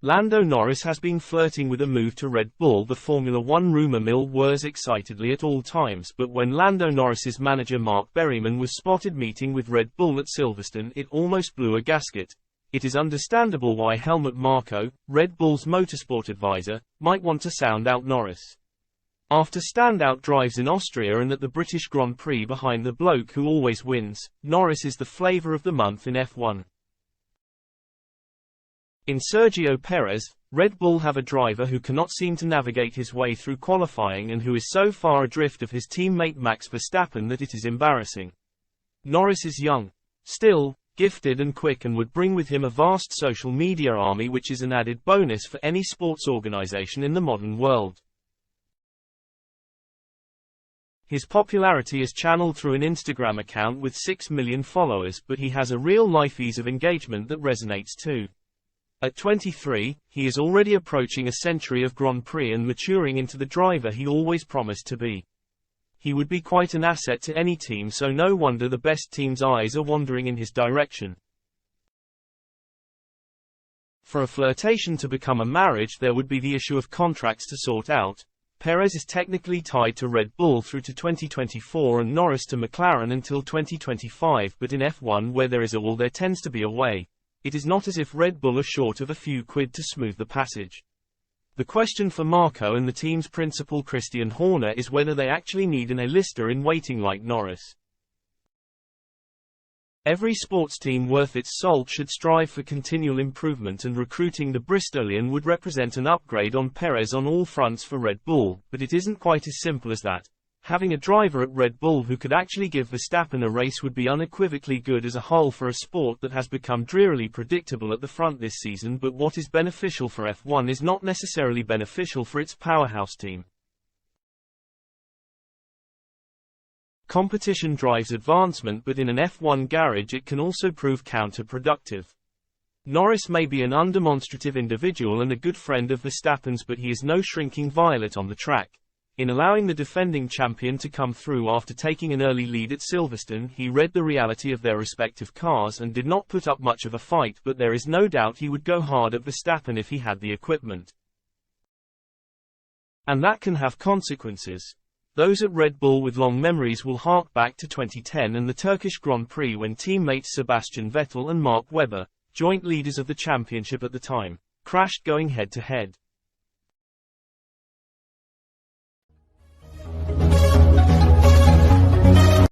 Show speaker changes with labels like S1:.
S1: Lando Norris has been flirting with a move to Red Bull. The Formula One rumor mill whirs excitedly at all times, but when Lando Norris's manager Mark Berryman was spotted meeting with Red Bull at Silverstone, it almost blew a gasket. It is understandable why Helmut Marko, Red Bull's motorsport advisor, might want to sound out Norris. After standout drives in Austria and at the British Grand Prix behind the bloke who always wins, Norris is the flavour of the month in F1. In Sergio Perez, Red Bull have a driver who cannot seem to navigate his way through qualifying and who is so far adrift of his teammate Max Verstappen that it is embarrassing. Norris is young, still, gifted and quick, and would bring with him a vast social media army, which is an added bonus for any sports organization in the modern world. His popularity is channeled through an Instagram account with 6 million followers, but he has a real-life ease of engagement that resonates too. At 23, he is already approaching a century of Grand Prix and maturing into the driver he always promised to be. He would be quite an asset to any team, so no wonder the best team's eyes are wandering in his direction. For a flirtation to become a marriage, there would be the issue of contracts to sort out. Perez is technically tied to Red Bull through to 2024 and Norris to McLaren until 2025, but in F1 where there is a will there tends to be a way. It is not as if Red Bull are short of a few quid to smooth the passage. The question for Marko and the team's principal Christian Horner is whether they actually need an A-lister in waiting like Norris. Every sports team worth its salt should strive for continual improvement, and recruiting the Bristolian would represent an upgrade on Perez on all fronts for Red Bull, but it isn't quite as simple as that. Having a driver at Red Bull who could actually give Verstappen a race would be unequivocally good as a whole for a sport that has become drearily predictable at the front this season, but what is beneficial for F1 is not necessarily beneficial for its powerhouse team. Competition drives advancement, but in an F1 garage it can also prove counterproductive. Norris may be an undemonstrative individual and a good friend of Verstappen's, but he is no shrinking violet on the track. In allowing the defending champion to come through after taking an early lead at Silverstone, he read the reality of their respective cars and did not put up much of a fight, but there is no doubt he would go hard at Verstappen if he had the equipment. And that can have consequences. Those at Red Bull with long memories will hark back to 2010 and the Turkish Grand Prix when teammates Sebastian Vettel and Mark Webber, joint leaders of the championship at the time, crashed going head-to-head.